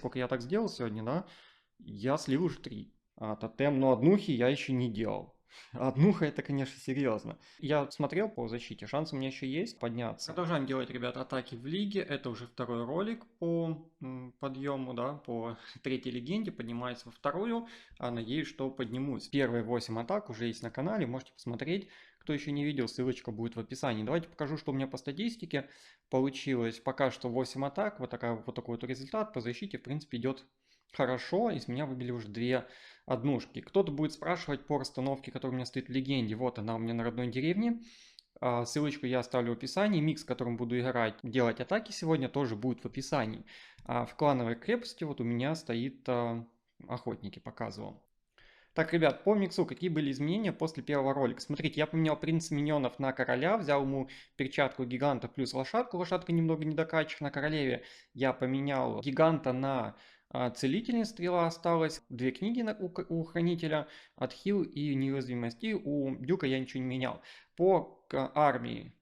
сколько я так сделал сегодня, да? Я слил уже 3 тотем, но однухи я еще не делал. Однуха это, конечно, серьезно. Я смотрел по защите, шанс у меня еще есть подняться. Продолжаем делать, ребята, атаки в лиге. Это уже второй ролик по подъему, да, по третьей легенде. Поднимаюсь во вторую. Надеюсь, что поднимусь. Первые 8 атак уже есть на канале, можете посмотреть. Кто еще не видел, ссылочка будет в описании. Давайте покажу, что у меня по статистике получилось. Пока что 8 атак, вот такой вот результат. По защите, в принципе, идет хорошо. Из меня выбили уже 2 однушки. Кто-то будет спрашивать по расстановке, которая у меня стоит в легенде. Вот она у меня на родной деревне. Ссылочку я оставлю в описании. Микс, которым буду играть, делать атаки сегодня, тоже будет в описании. В клановой крепости вот у меня стоит охотники, показывал. Так, ребят, по миксу какие были изменения после первого ролика? Смотрите, я поменял принц миньонов на короля, взял ему перчатку гиганта плюс лошадку. Лошадка немного недокачана. На королеве я поменял гиганта на целительница, стрела осталась. 2 книги у хранителя, отхил и неуязвимость. И у дюка я ничего не менял. По армии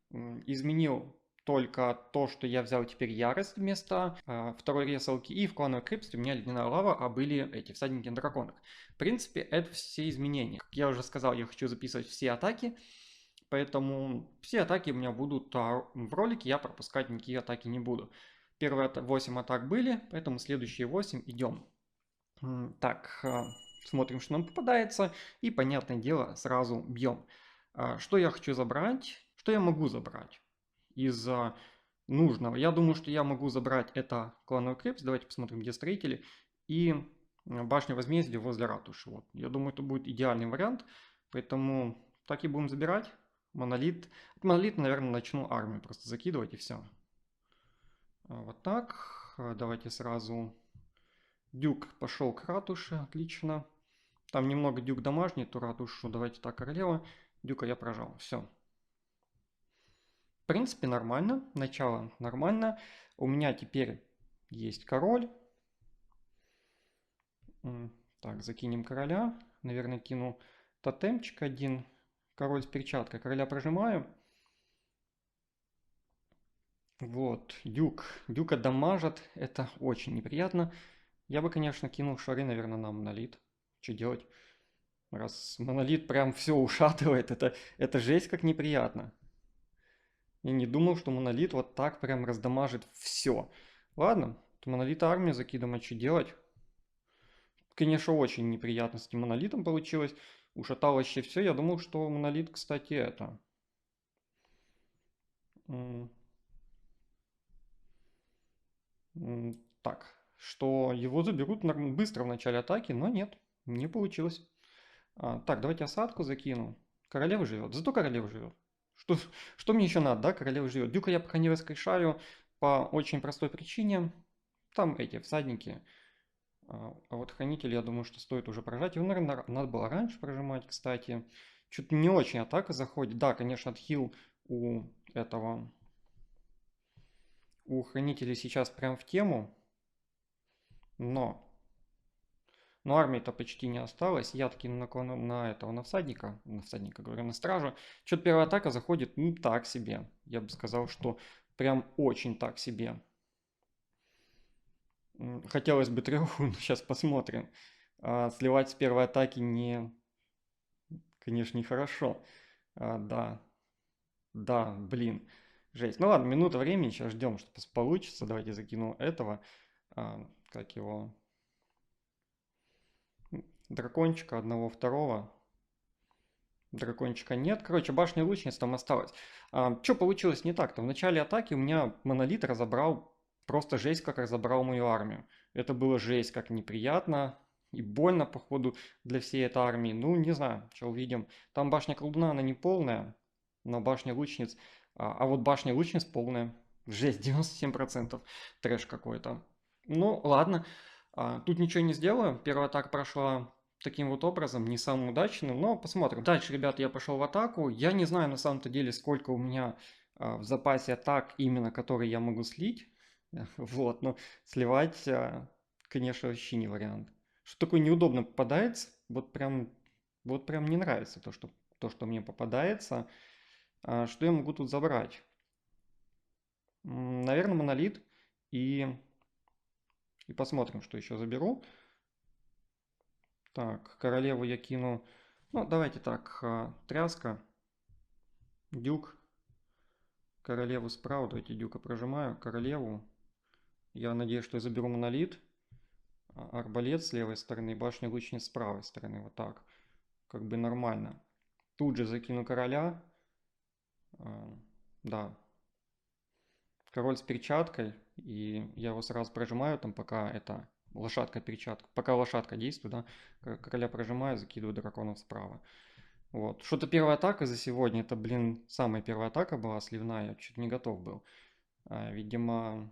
изменил только то, что я взял теперь ярость вместо второй ресалки. И в клановой крепости у меня ледяная лава, а были эти всадники на драконах. В принципе, это все изменения. Как я уже сказал, я хочу записывать все атаки. Поэтому все атаки у меня будут в ролике, я пропускать никакие атаки не буду. Первые 8 атак были, поэтому следующие 8 идем. Так, смотрим, что нам попадается. И, понятное дело, сразу бьем. Что я хочу забрать? Что я могу забрать из нужного? Я думаю, что я могу забрать это клановую крепость. Давайте посмотрим, где строители. И башня возмездия возле ратуши. Вот. Я думаю, это будет идеальный вариант. Поэтому так и будем забирать. Монолит. От монолита, наверное, начну армию просто закидывать и все. Вот так. Давайте сразу... Дюк пошел к ратуше. Отлично. Там немного дюк домашний, ту ратушу. Давайте так, королева. Дюка я прожал. Все. В принципе, нормально. Начало нормально. У меня теперь есть король. Так, закинем короля. Наверное, кину тотемчик один. Король с перчаткой. Короля прожимаю. Вот, дюк. Дюка дамажат. Это очень неприятно. Я бы, конечно, кинул шары, наверное, на монолит. Что делать? Раз монолит прям все ушатывает, это жесть как неприятно. Я не думал, что монолит вот так прям раздамажит все. Ладно, то монолит армию закидываем, а что делать? Конечно, очень неприятно с этим монолитом получилось. Ушатал вообще все. Я думал, что монолит, кстати, это... Так, что его заберут быстро в начале атаки, но нет, не получилось. Так, давайте осадку закину. Королева живет. Зато королева живет. Что, что мне еще надо, да? Королева живет. Дюка я пока не раскрешаю по очень простой причине. Там эти всадники. А вот хранитель, я думаю, что стоит уже прожать. Его, наверное, надо было раньше прожимать, кстати. Что-то не очень атака заходит. Да, конечно, отхил у этого... У хранителя сейчас прям в тему. Но армии-то почти не осталось. Я таки наклону на этого, на всадника, говорю, на стража. Что-то первая атака заходит, ну, так себе. Я бы сказал, что прям очень так себе. Хотелось бы треху, но сейчас посмотрим. Сливать с первой атаки не, конечно, нехорошо. Да, блин, жесть. Ну ладно, минута времени, сейчас ждем, что получится. Давайте закину этого, как его, дракончика, одного, второго. Дракончика нет. Короче, башня лучниц там осталась. Что получилось не так-то? В начале атаки у меня монолит разобрал, просто жесть как разобрал мою армию. Это было жесть как неприятно и больно, походу, для всей этой армии. Ну, не знаю, что увидим. Там башня колдуна, она не полная, но башня лучниц... А вот башня лучниц полная. Жесть, 97%. Трэш какой-то. Ну, ладно. Тут ничего не сделаю. Первая атака прошла таким вот образом, не самым удачным, но посмотрим. Дальше, ребята, я пошел в атаку. Я не знаю на самом-то деле, сколько у меня в запасе атак именно, которые я могу слить. Вот, но сливать, конечно, вообще не вариант. Что такое неудобно попадается, вот прям не нравится то, что мне попадается. Что я могу тут забрать? Наверное, монолит и И посмотрим, что еще заберу. Так, королеву я кину. Ну, давайте так, тряска, дюк, королеву справа. Давайте дюка прожимаю, королеву. Я надеюсь, что я заберу монолит. Арбалет с левой стороны, башня лучниц с правой стороны. Вот так. Как бы нормально. Тут же закину короля. Да. Король с перчаткой. И я его сразу прожимаю, там пока это лошадка перчатка. Пока лошадка действует, да. Короля прожимаю, закидываю драконов справа. Вот. Что-то первая атака за сегодня. Это, блин, самая первая атака была сливная. Я чуть не готов был. Видимо,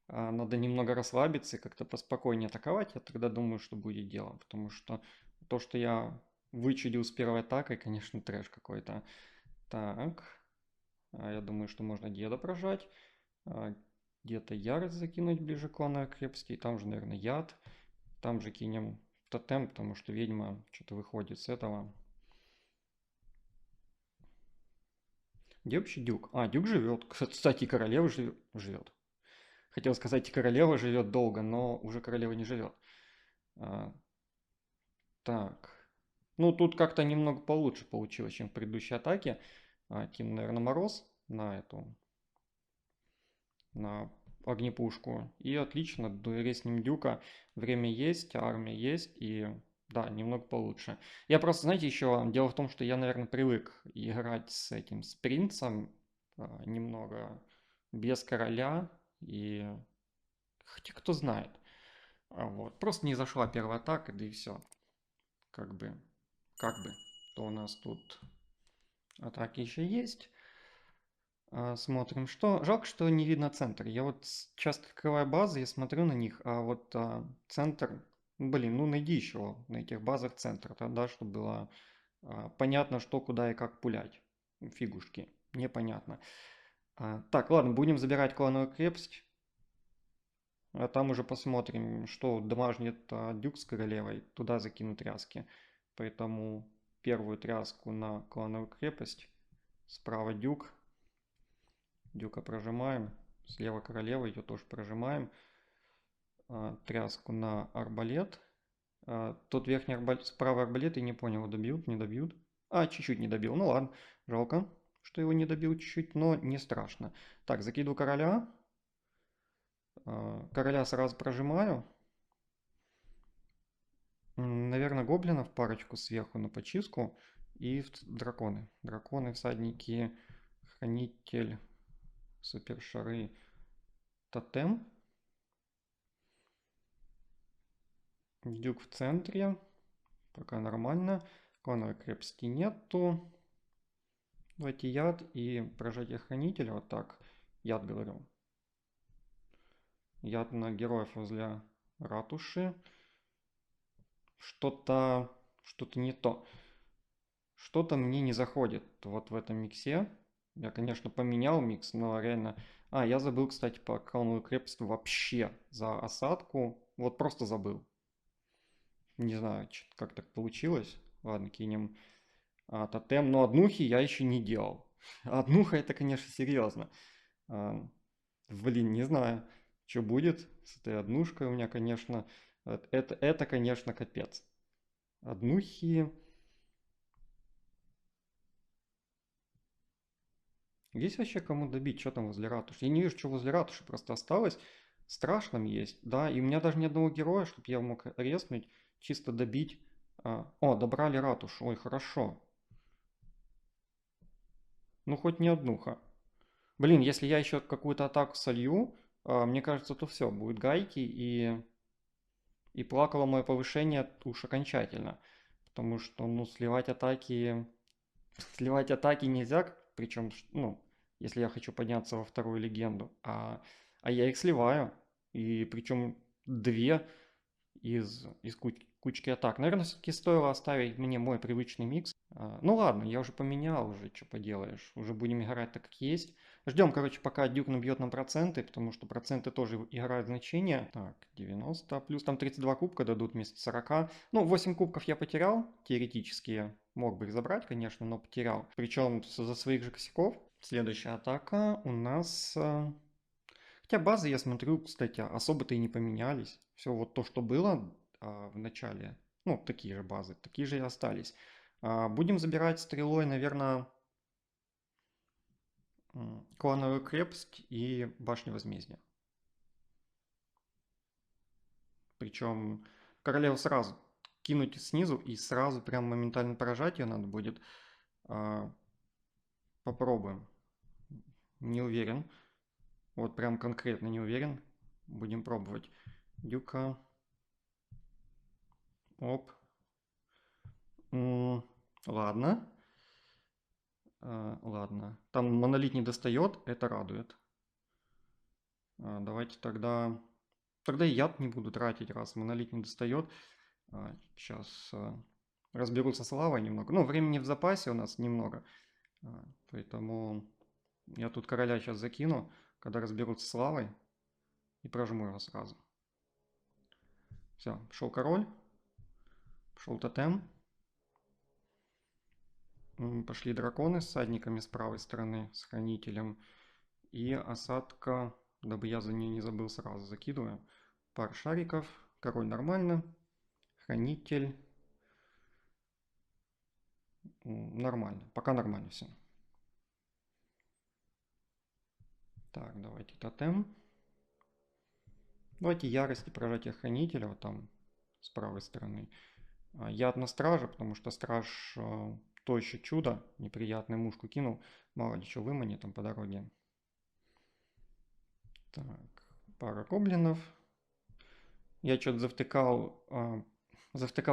надо немного расслабиться и как-то поспокойнее атаковать. Я тогда думаю, что будет дело. Потому что то, что я вычудил с первой атакой, конечно, трэш какой-то. Так. Я думаю, что можно деда прожать. Где-то ярость закинуть ближе к клановой крепости. И там же, наверное, яд. Там же кинем тотем, потому что ведьма что-то выходит с этого. Где вообще Дюк? Дюк живет. Кстати, королева живет. Хотел сказать, королева живет долго, но уже королева не живет. Так. Ну, тут как-то немного получше получилось, чем в предыдущей атаке. Кину, наверное, мороз на эту, на огнепушку. И отлично, резнем Дюка. Время есть, армия есть, и да, немного получше. Я просто, знаете, еще дело в том, что я, наверное, привык играть с этим, с принцем, немного без короля, и хотя кто знает. Вот. Просто не зашла первая атака, да и все. Как бы, то у нас тут атаки еще есть. Смотрим, что. Жалко, что не видно центр. Я вот часто открываю базы, я смотрю на них, а вот центр, блин, ну найди еще на этих базах центр, да, чтобы было понятно, что, куда и как пулять. Фигушки, непонятно. Так, ладно, будем забирать клановую крепость. А там уже посмотрим, что домашний дюк с королевой. Туда закину тряски. Поэтому первую тряску на клановую крепость. Справа дюк. Дюка прожимаем. Слева королева, ее тоже прожимаем. Тряску на арбалет. Тот верхний арбалет, справа арбалет, я не понял, добьют, не добьют. Чуть-чуть не добил. Ну ладно, жалко, что его не добил чуть-чуть, но не страшно. Так, закидываю короля. Короля сразу прожимаю. Наверное, гоблинов парочку сверху на почистку. И драконы. Драконы, всадники, хранитель, супершары, тотем. Дюк в центре. Пока нормально. Клановой крепости нету. Давайте яд и прожатие хранителя. Вот так. Яд говорю. Яд на героев возле ратуши. Что-то не то. Что-то мне не заходит вот в этом миксе. Я, конечно, поменял микс, но реально... Я забыл, кстати, по клановую крепость вообще за осадку. Вот просто забыл. Не знаю, как так получилось. Ладно, кинем тотем. Но однухи я еще не делал. Однуха это, конечно, серьезно. Блин, не знаю, что будет с этой однушкой у меня, конечно. Это, конечно, капец. Однухи... Есть вообще кому добить? Что там возле ратуши? Я не вижу, что возле ратуши просто осталось. Страшно есть, да. И у меня даже ни одного героя, чтобы я мог резнуть, чисто добить. Добрали ратушу. Ой, хорошо. Ну, хоть не однуха. Блин, если я еще какую-то атаку солью, мне кажется, то все, будет гайки и плакало мое повышение уж окончательно. Потому что, ну, сливать атаки... Сливать атаки нельзя, причем, ну, если я хочу подняться во вторую легенду. А я их сливаю. И причем две из кучки атак. Наверное, все-таки стоило оставить мне мой привычный микс. Ну ладно, я уже поменял, уже что поделаешь. Уже будем играть так, как есть. Ждем, короче, пока Дюк набьет нам проценты, потому что проценты тоже играют значение. Так, 90, плюс там 32 кубка дадут вместо 40. Ну, 8 кубков я потерял, теоретически. Мог бы их забрать, конечно, но потерял. Причем за своих же косяков. Следующая атака у нас... Хотя базы, я смотрю, кстати, особо-то и не поменялись. Все вот то, что было в начале, ну, такие же базы, такие же и остались. Будем забирать стрелой, наверное, клановую крепость и башню возмездия. Причем королеву сразу кинуть снизу и сразу прям моментально поражать ее надо будет. Попробуем. Не уверен. Вот прям конкретно не уверен. Будем пробовать. Дюка. Оп. Ладно. Ладно. Там монолит не достает, это радует. Давайте тогда... Тогда и яд не буду тратить, раз монолит не достает. Сейчас разберутся с лавой немного. Ну, времени в запасе у нас немного. Поэтому я тут короля сейчас закину, когда разберутся с лавой. И прожму его сразу. Все, пошел король. Пошел тотем. Пошли драконы с всадниками с правой стороны, с хранителем. И осадка, дабы я за ней не забыл, сразу закидываю. Пар шариков. Король нормально. Хранитель. Нормально. Пока нормально все. Так, давайте тотем. Давайте ярости прожатия хранителя вот там с правой стороны. Яд на страже, потому что страж то еще чудо. Неприятную мушку кинул. Мало ли что выманит там по дороге. Так, пара гоблинов. Я что-то завтыкал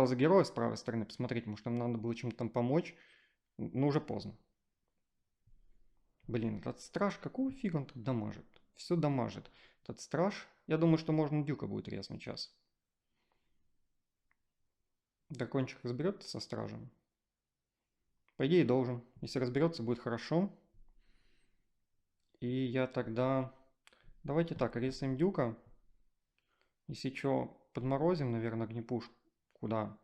за героя с правой стороны. Посмотрите, может нам надо было чем-то там помочь. Но уже поздно. Блин, этот страж, какого фига он тут дамажит? Все дамажит. Этот страж, я думаю, что можно дюка будет резнуть сейчас. Дракончик разберется со стражем? По идее должен. Если разберется, будет хорошо. И я тогда... Давайте так, резаем дюка. Если что, подморозим, наверное, огнепуш. Куда?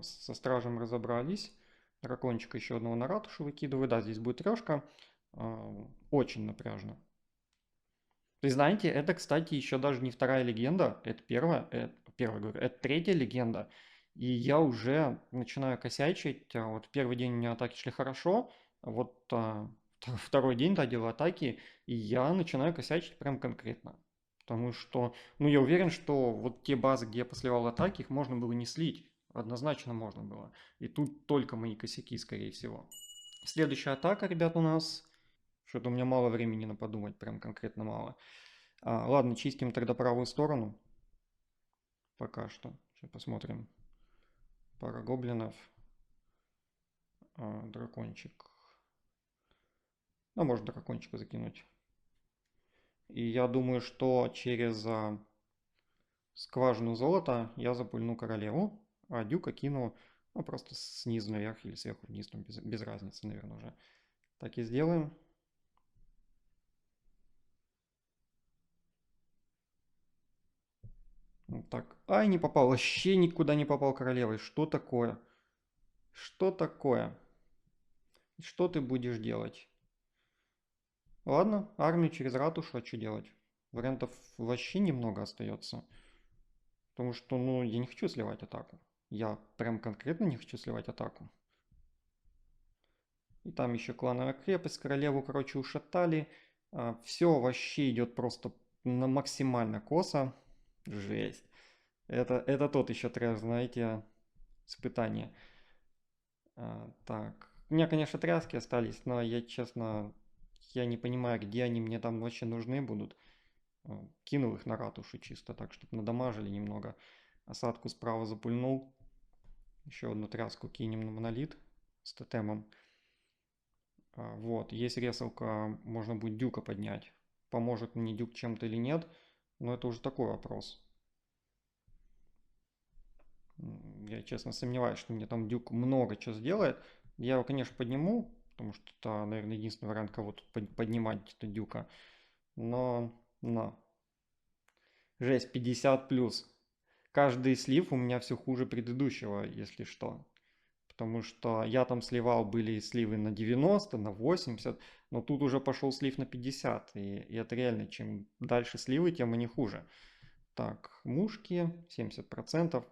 Со стражем разобрались. Дракончика еще одного на ратушу выкидываю. Да, здесь будет трешка. Очень напряжно. Вы знаете, это, кстати, еще даже не вторая легенда. Это первая. Говорю, это третья легенда. И я уже начинаю косячить. Вот первый день у меня атаки шли хорошо. Вот второй день доделал атаки. И я начинаю косячить прям конкретно. Потому что, ну, я уверен, что вот те базы, где я посливал атаки, их можно было не слить. Однозначно можно было. И тут только мои косяки, скорее всего. Следующая атака, ребят, у нас. Что-то у меня мало времени на подумать, прям конкретно мало. Ладно, чистим тогда правую сторону. Пока что. Сейчас посмотрим. Пара гоблинов. Дракончик. Ну, можно дракончика закинуть. И я думаю, что через скважину золота я запульну королеву, а дюка кину, ну, просто снизу наверх или сверху вниз, ну, без разницы, наверное, уже. Так и сделаем. Вот так. Ай, не попал. Вообще никуда не попал королевой. Что такое? Что такое? Что ты будешь делать? Ладно, армию через ратушу, а что делать? Вариантов вообще немного остается. Потому что, ну, я не хочу сливать атаку. Я прям конкретно не хочу сливать атаку. И там еще клановая крепость, королеву, короче, ушатали. Все вообще идет просто на максимально косо. Жесть. Это тот еще трэш, знаете, испытание. Так. У меня, конечно, тряски остались, но я, честно, я не понимаю, где они мне там вообще нужны будут. Кинул их на ратушу чисто так, чтобы надамажили немного. Осадку справа запульнул. Еще одну тряску кинем на монолит с тотемом. Вот, есть ресалка, можно будет дюка поднять. Поможет мне дюк чем-то или нет, но это уже такой вопрос. Я, честно, сомневаюсь, что мне там дюк много чего сделает. Я его, конечно, подниму, потому что это, наверное, единственный вариант, кого тут поднимать, это дюка. Но. Жесть, 50 плюс. Каждый слив у меня все хуже предыдущего, если что. потому что я там сливал, были сливы на 90, на 80, но тут уже пошел слив на 50, и это реально, чем дальше сливы, тем они хуже. Так, мушки 70%.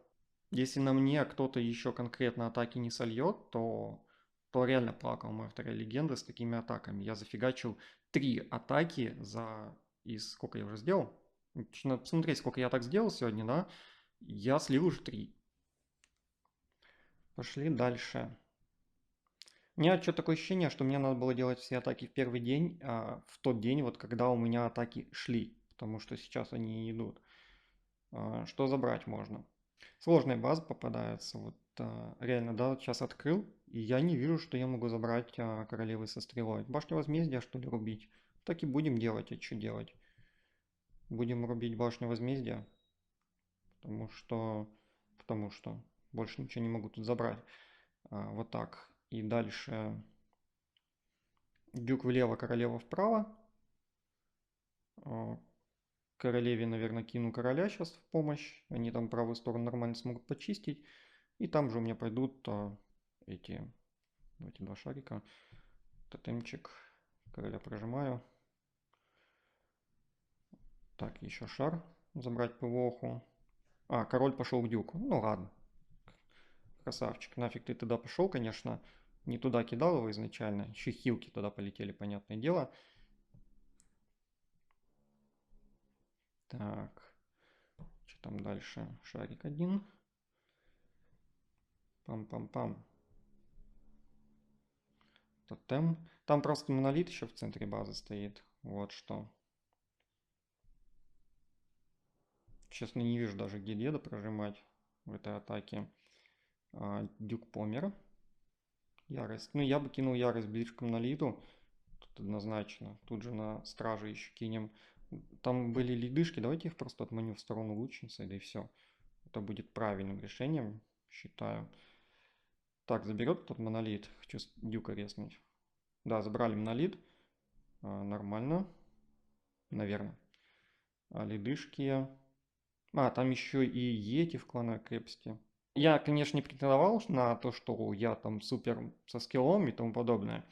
Если на мне кто-то еще конкретно атаки не сольет, то реально плакал мой вторая легенда с такими атаками. Я зафигачил 3 атаки за... Из сколько я уже сделал? Надо посмотреть, сколько я так сделал сегодня, да? Я слил уже 3. Пошли дальше. У меня что-то такое ощущение, что мне надо было делать все атаки в первый день, в тот день, вот когда у меня атаки шли, потому что сейчас они не идут. Что забрать можно? Сложная база попадается, вот реально, да, вот сейчас открыл, и я не вижу, что я могу забрать королевы со стрелой. Башню возмездия, что ли, рубить? Так и будем делать, а что делать? Будем рубить башню возмездия, потому что больше ничего не могу тут забрать. Вот так. И дальше дюк влево, королева вправо. Королеве, наверное, кину короля сейчас в помощь. Они там правую сторону нормально смогут почистить. И там же у меня пойдут эти 2 шарика. Тотемчик. Короля прожимаю. Так, еще шар. Забрать ПВОху. Король пошел к дюку. Ну ладно. Красавчик. Нафиг ты туда пошел, конечно. Не туда кидал его изначально. Еще хилки туда полетели, понятное дело. Так. Что там дальше? Шарик один. Пам-пам-пам. Тотем. Там просто монолит еще в центре базы стоит. Вот что. Честно, не вижу даже, где деда прожимать в этой атаке. Дюк помер. Ярость. Ну, я бы кинул ярость ближе к монолиту. Тут однозначно. Тут же на страже еще кинем. Там были ледышки. Давайте их просто отманю в сторону лучницы, да и все. Это будет правильным решением, считаю. Так, заберет тот монолит. Хочу дюка резнуть. Да, забрали монолит. Нормально. Наверное. Ледышки. Там еще и Йети в клановой крепости. Я, конечно, не претендовал на то, что я там супер со скиллом и тому подобное.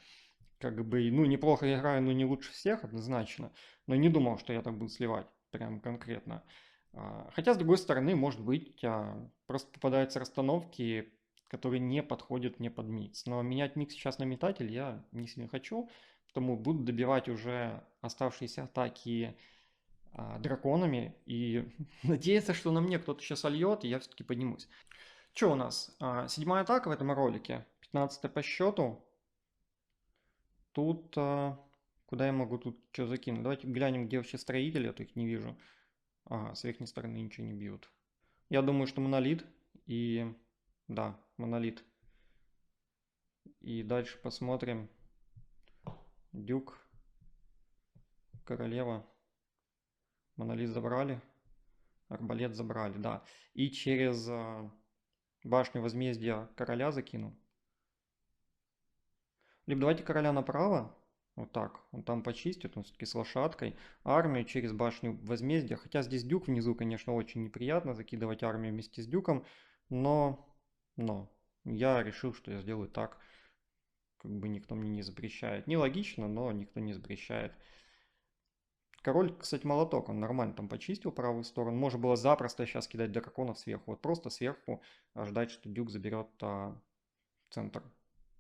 Как бы, ну, неплохо играю, но не лучше всех, однозначно. Но не думал, что я так буду сливать, прям конкретно. Хотя, с другой стороны, может быть, просто попадаются расстановки, которые не подходят мне под микс. Но менять микс сейчас на метатель я не сильно хочу, потому буду добивать уже оставшиеся атаки драконами и надеяться, что на мне кто-то сейчас сольет, и я все-таки поднимусь. Что у нас? 7-я атака в этом ролике, 15-я по счету. Тут, куда я могу тут что закинуть? Давайте глянем, где вообще строители, а то их не вижу. С верхней стороны ничего не бьют. Я думаю, что монолит и... Да, монолит. И дальше посмотрим. Дюк. Королева. Монолит забрали. Арбалет забрали, да. И через башню возмездия короля закину. Либо давайте короля направо. Вот так. Он там почистит, он все-таки с лошадкой. Армию через башню возмездия. Хотя здесь дюк внизу, конечно, очень неприятно закидывать армию вместе с дюком. Но я решил, что я сделаю так. Как бы никто мне не запрещает. Нелогично, но никто не запрещает. Король, кстати, молоток. Он нормально там почистил правую сторону. Можно было запросто сейчас кидать драконов сверху. Вот просто сверху ждать, что дюк заберет центр.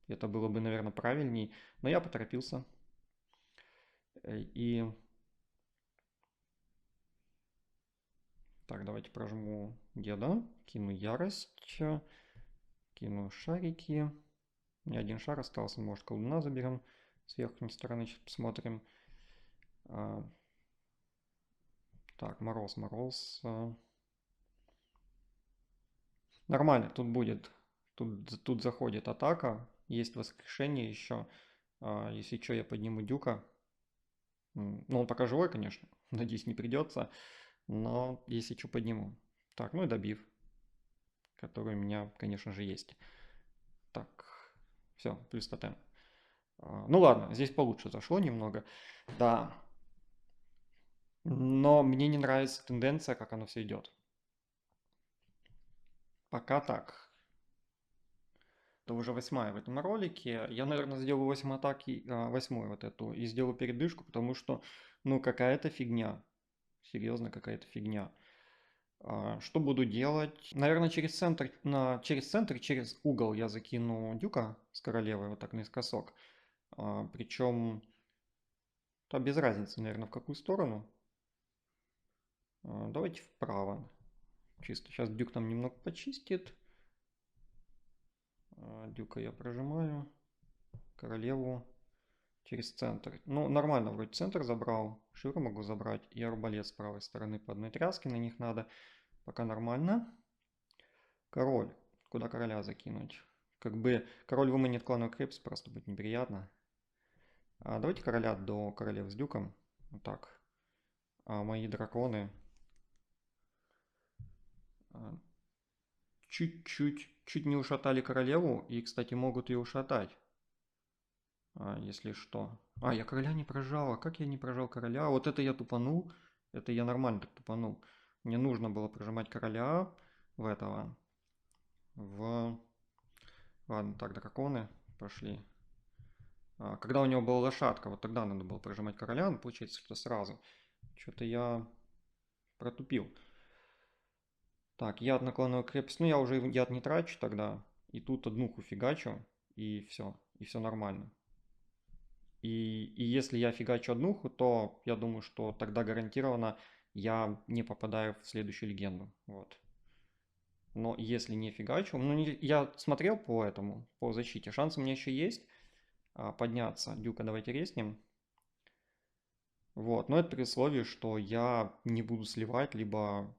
Это было бы, наверное, правильней. Но я поторопился. И... Так, давайте прожму деда. Кину ярость. Кину шарики. У меня один шар остался. Может, колдуна заберем. С верхней стороны сейчас посмотрим. Так, мороз. Нормально, тут будет. Тут заходит атака. Есть воскрешение еще. Если что, я подниму дюка. Ну, он пока живой, конечно. Надеюсь, не придется. Но если что, подниму. Так, ну и добив. Который у меня, конечно же, есть. Так, все, плюс тотем. Ну ладно, здесь получше зашло немного. Да. Но мне не нравится тенденция, как оно все идет. Пока так. Это уже 8-я в этом ролике. Я, наверное, сделаю 8 атаки, 8-ю вот эту, и сделаю передышку, потому что, ну, какая-то фигня. Серьезно, какая-то фигня. Что буду делать? Наверное, через центр, через угол я закину дюка с королевой вот так наискосок. Причем, то без разницы, наверное, в какую сторону. Давайте вправо. Чисто сейчас дюк нам немного почистит. Дюка я прожимаю. Королеву через центр. Ну, нормально, вроде центр забрал. Ширу могу забрать. И арбалет с правой стороны по одной тряске. На них надо. Пока нормально. Король. Куда короля закинуть? Как бы король выманит клановый крепость, просто будет неприятно. Давайте короля до королев с дюком. Вот так. Мои драконы чуть не ушатали королеву. И, кстати, могут ее ушатать. Если что. Я короля не прожал. Как я не прожал короля? Вот это я тупанул. Это я нормально так тупанул. Мне нужно было прожимать короля в этого. Ладно, так, драконы пошли. Когда у него была лошадка, вот тогда надо было прожимать короля, но получается, что сразу. Что-то я протупил. Так, яд на клановую крепость. Ну, я уже яд не трачу тогда. И тут однуху фигачу, и все. И все нормально. И если я фигачу однуху, то я думаю, что тогда гарантированно я не попадаю в следующую легенду. Вот. Но если не фигачу, я смотрел по этому, по защите, шанс у меня еще есть подняться. Дюка давайте резнем. Вот, но это при условии, что я не буду сливать, либо,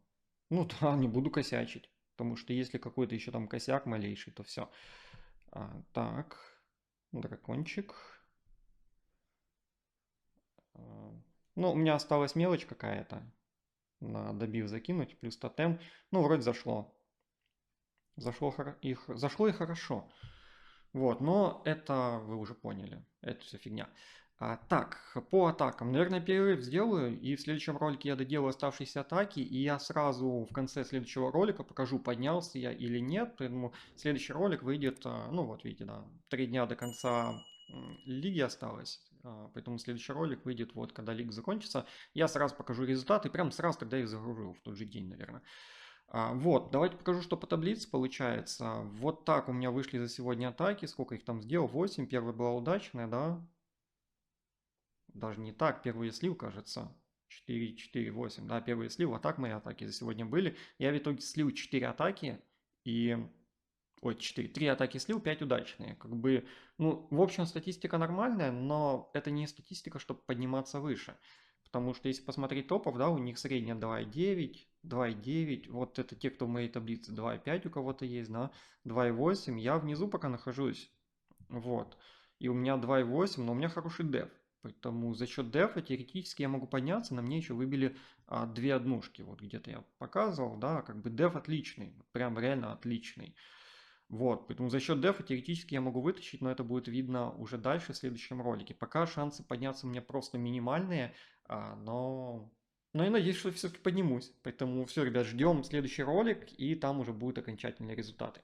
ну да, не буду косячить. Потому что если какой-то еще там косяк малейший, то все. Так, дракончик. Ну, у меня осталась мелочь какая-то. На добив закинуть, плюс тотем. Ну, вроде зашло. Зашло и хорошо. Вот, но это вы уже поняли. Это все фигня. Так, по атакам. Наверное, перерыв сделаю, и в следующем ролике я доделаю оставшиеся атаки, и я сразу в конце следующего ролика покажу, поднялся я или нет. Поэтому следующий ролик выйдет, ну вот видите, да, 3 дня до конца лиги осталось. Поэтому следующий ролик выйдет вот, когда лига закончится. Я сразу покажу результаты, прям сразу тогда их загружу, в тот же день, наверное. Вот, давайте покажу, что по таблице получается. Вот так у меня вышли за сегодня атаки. Сколько их там сделал? 8. Первая была удачная, да? Даже не так. Первую я слил, кажется. 4, 4, 8. Да, первую я слил. А так мои атаки за сегодня были. Я в итоге слил 4 атаки. И... Ой, 4. 3 атаки слил, 5 удачные. Как бы, ну, в общем, статистика нормальная, но это не статистика, чтобы подниматься выше. Потому что если посмотреть топов, да, у них средняя 2,9, 2,9. Вот это те, кто в моей таблице 2,5 у кого-то есть, да, 2,8. Я внизу пока нахожусь. Вот. И у меня 2,8, но у меня хороший деф. Поэтому за счет дефа теоретически я могу подняться. На мне еще выбили 2 однушки. Вот где-то я показывал, да, как бы деф отличный. Прям реально отличный. Вот, поэтому за счет дефа теоретически я могу вытащить, но это будет видно уже дальше в следующем ролике. Пока шансы подняться у меня просто минимальные, но я надеюсь, что все-таки поднимусь. Поэтому все, ребят, ждем следующий ролик, и там уже будут окончательные результаты.